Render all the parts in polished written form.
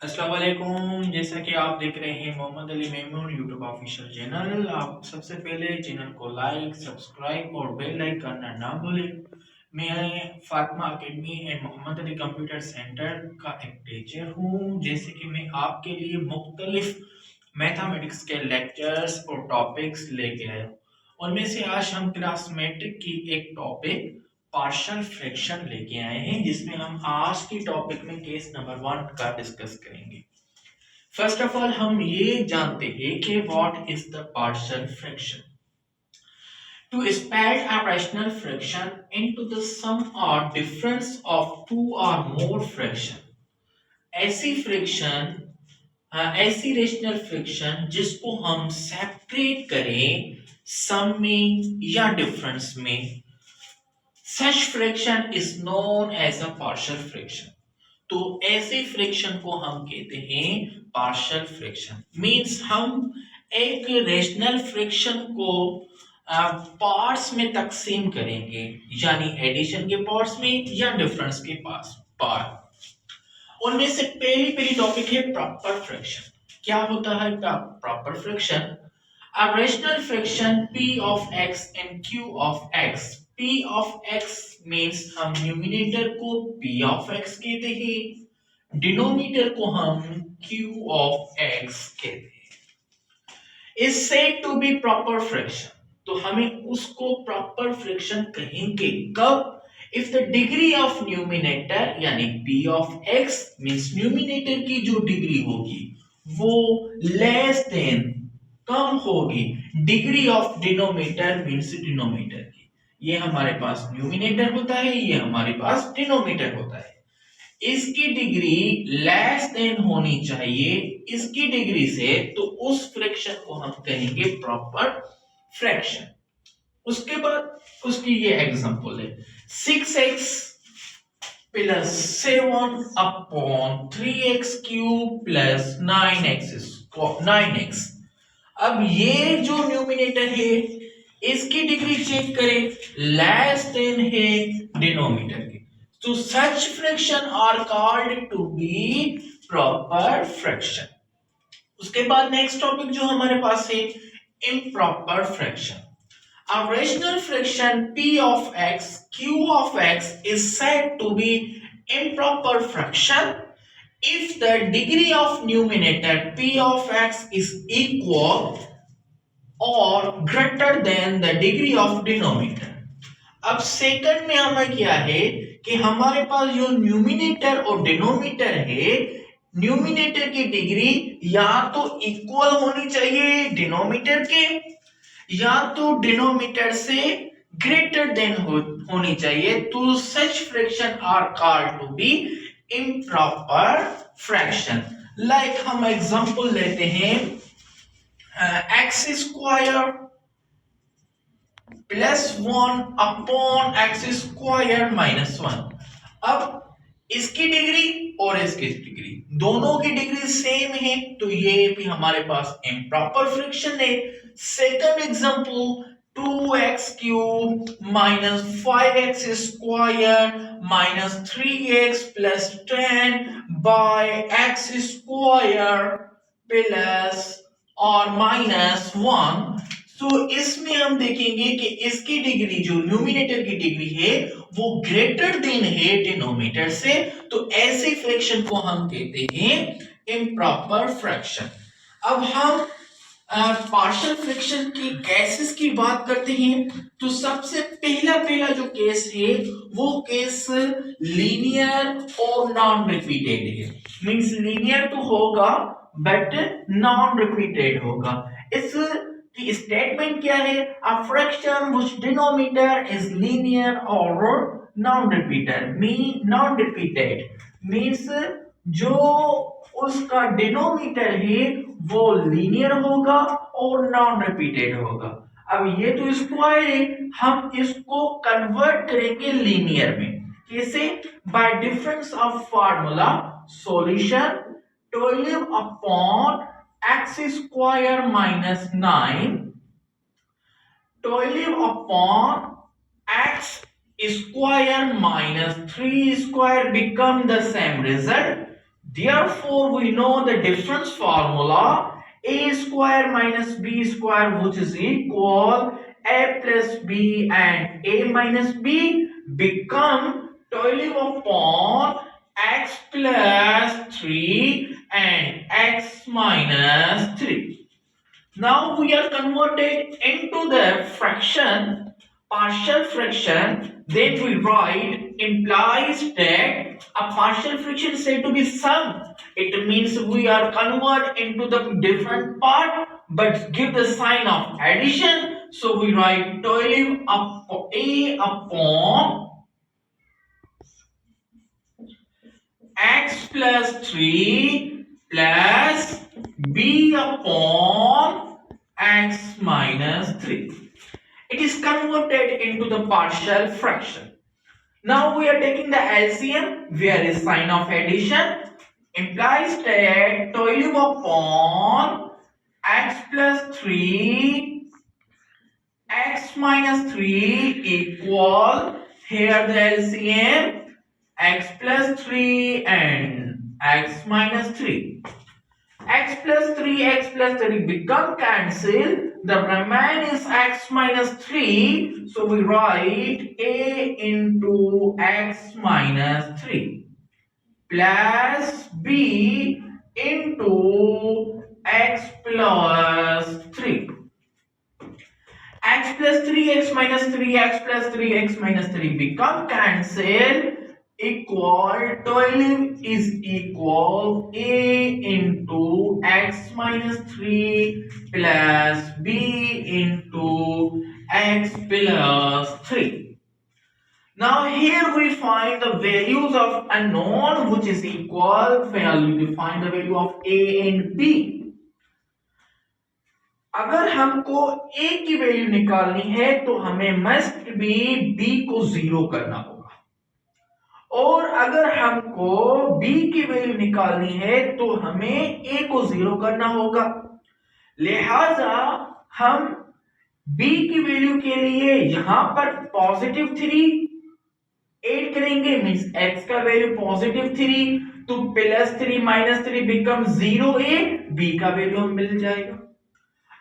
अस्सलाम वालेकुम। जैसा कि आप देख रहे हैं Mohammad Ali Memon YouTube official channel. आप सबसे पहले चैनल को लाइक सब्सक्राइब और बेल लाइक करना ना भूलें। मैं Fatima academy and Mohammad Ali computer centre का एक टीचर हूँ। जैसे कि मैं आपके लिए मुख्तलिफ मैथमेटिक्स के लेक्चर्स और टॉपिक्स लेके आया हूँ। उनमें से आज हम क्लास मैट्रिक की एक टॉपिक पार्शियल फ्रैक्शन लेके आए हैं, जिसमें हम आज की टॉपिक में केस नंबर 1 का डिस्कस करेंगे। फर्स्ट ऑफ ऑल हम ये जानते हैं कि what is the partial fraction. To split a rational fraction into the sum or difference of two or more fraction, ऐसी फ्रैक्शन ऐसी रेशनल फ्रैक्शन जिसको हम सेपरेट करें सम में या डिफरेंस में, such fraction is known as a partial fraction। तो ऐसे फ्रैक्शन को हम कहते हैं पार्शियल फ्रैक्शन। मींस हम एक रेशनल फ्रैक्शन को पार्ट्स में तकसीम करेंगे, यानी एडिशन के पार्ट्स में या डिफरेंस के पार्ट। उनमें से पहली पहली टॉपिक है प्रॉपर फ्रैक्शन। क्या होता है proper fraction? A rational fraction p of x and q of x। p of x means हम न्यूमिनेटर को p of x कहते हैं, डिनोमिनेटर को हम q of x कहते हैं। Is said to be proper fraction। तो हमें उसको प्रॉपर फ्रैक्शन कहेंगे कब? If the degree of numerator यानी p of x means numerator की जो डिग्री होगी वो लेस देन कम होगी degree of denominator means denominator की। ये हमारे पास न्यूमिनेटर होता है, ये हमारे पास डिनोमिनेटर होता है। इसकी डिग्री लेस देन होनी चाहिए इसकी डिग्री से, तो उस फ्रैक्शन को हम कहेंगे प्रॉपर फ्रैक्शन। उसके बाद उसकी ये एग्जांपल है 6x plus 7 upon 3x cube plus 9x। अब ये जो न्यूमिनेटर है इसकी डिग्री चेक करें, लेस देन है डिनोमिनेटर की। तो such fraction are called to be proper fraction. उसके बाद नेक्स्ट टॉपिक जो हमारे पास है improper fraction. A rational fraction p of x, q of x is said to be improper fraction if the degree of numerator p of x is equal or greater than the degree of denominator। अब second में हमें क्या है कि हमारे पास जो numerator और denominator है, न्यूमिनेटर की डिग्री या तो इक्वल होनी चाहिए डिनोमिनेटर के, या तो डिनोमिनेटर से ग्रेटर देन होनी चाहिए। तो such fraction are called to be improper fraction. Like हम एग्जांपल लेते हैं x square plus 1 upon x square minus 1। अब इसकी डिग्री और इसकी डिग्री दोनों की डिग्री सेम है, तो ये भी हमारे पास इम्प्रॉपर फ्रैक्शन है। Second example 2x cube minus 5x square minus 3x plus 10 by x square plus और माइनस 1। तो इसमें हम देखेंगे कि इसकी डिग्री जो न्यूमिनेटर की डिग्री है वो ग्रेटर देन है डिनोमिनेटर से, तो ऐसे फ्रैक्शन को हम कहते हैं इम्प्रॉपर फ्रैक्शन। अब हम पार्शियल फ्रैक्शन की केसेस की बात करते हैं। तो सबसे पहला जो केस है वो केस लीनियर और नॉन रिपीटेड है। मींस लीनियर तो होगा बट नॉन रिपीटेड होगा। इस की स्टेटमेंट क्या है? A fraction which denominator is linear और नॉन रिपीटेड मींस जो उसका डिनोमिनेटर है वो लीनियर होगा और नॉन रिपीटेड होगा। अब ये तो स्क्वायर है, हम इसको कन्वर्ट करेंगे लीनियर में। कैसे? Bye difference of formula solution 12 upon x square minus 9, 12 upon x square minus 3 square become the same result। Therefore, we know the difference formula a square minus b square, which is equal a plus b, and a minus b become 12 upon x plus 3 and x minus 3. Now we are converted into the fraction, partial fraction. Then we write implies that a partial fraction is said to be sum. It means we are convert into the different part but give the sign of addition. So we write 12 upon a upon x plus 3 plus b upon x minus 3. It is converted into the partial fraction. Now we are taking the LCM, where is sign of addition, implies that 12 upon x plus 3 x minus 3 equal, here the LCM, x plus 3 and x minus 3. X plus 3 become cancelled. The remain is x minus 3. So we write a into x minus 3 plus b into x plus 3. X plus 3 x minus 3 x plus 3 x minus 3 become cancelled, equal 12 is equal a into x minus 3 plus b into x plus 3. Now here we find the values of unknown, which is equal, we find the value of a and b. अगर हमको a की value निकालनी है तो हमें must be b को 0 करना होगा, और अगर हमको b की वैल्यू निकालनी है तो हमें a को 0 करना होगा। लिहाजा हम b की वैल्यू के लिए यहां पर पॉजिटिव 3 ऐड करेंगे, मींस x का वैल्यू पॉजिटिव 3 तो plus 3 minus 3 become 0a, b का वैल्यू हम मिल जाएगा।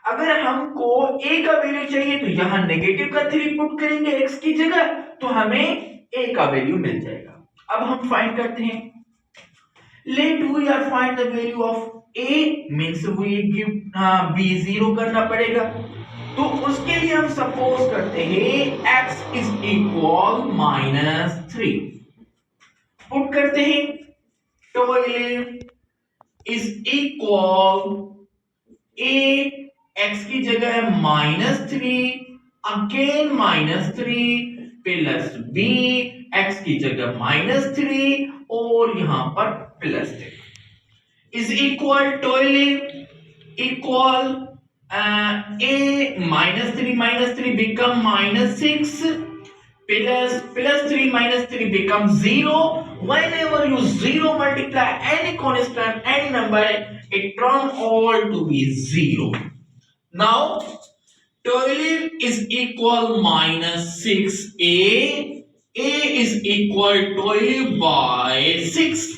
अगर हमको a का वैल्यू चाहिए तो यहां नेगेटिव का 3 पुट करेंगे x की जगह, तो हमें a का वैल्यू मिल जाएगा। अब हम फाइंड करते हैं, let we are find the value of a, means we give b 0 करना पड़ेगा। तो उसके लिए हम सपोज करते हैं x इज इक्वल -3, पुट करते हैं 12 इज इक्वल a, x की जगह है -3, अगेन -3 प्लस b, x की जगह -3 और यहां पर +3 is equal 12 equal a -3 become -6 plus 3 minus 3 becomes 0. Whenever you 0 multiply any constant, any number, it turn all to be 0. Now 12 is equal -6a. A is equal 12 by 6,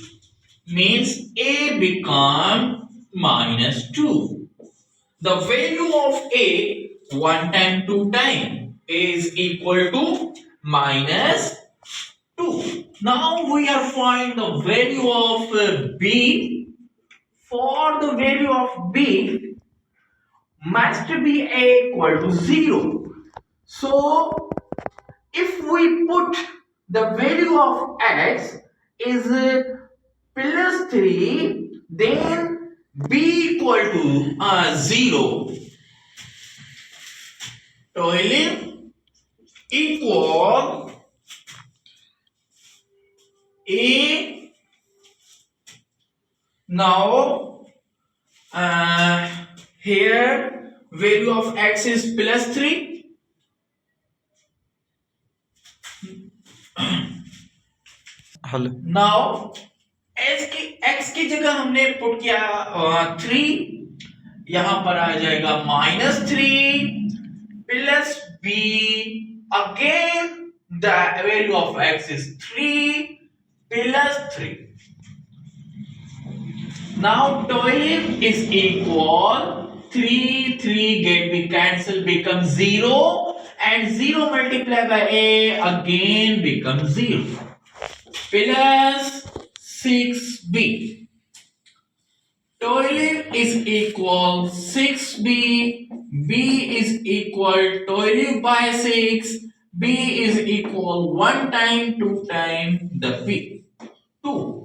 means a become -2. The value of a 1 time 2 time is equal to -2. Now we are find the value of b. For the value of b must be a equal to 0. So if we put the value of x is +3, then b equal to 0. 12 equal a. Now here value of x is +3. Now x की जगह हमने put किया 3, यहां पर आ जाएगा -3 plus b, again the value of x is 3 plus 3. Now 12 is equal 3 get be cancel become 0 and 0 multiplied by a again becomes 0 plus 6b. 12 is equal 6b, b is equal 12 by 6, b is equal 1 time 2 time the b. 2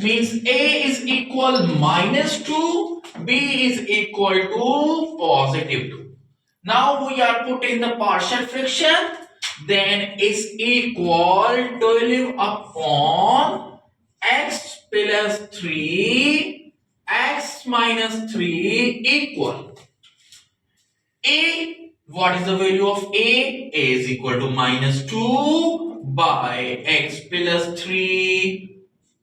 means a is equal minus 2, b is equal to positive 2. Now we are putting the partial fraction, then is equal 12 upon x plus 3 x minus 3 equal a. What is the value of a? A is equal to minus 2 by x plus 3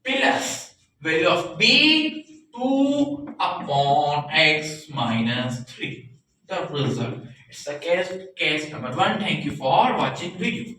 plus value of b 2 upon x minus 3. The result. It's the case number 1. Thank you for watching video.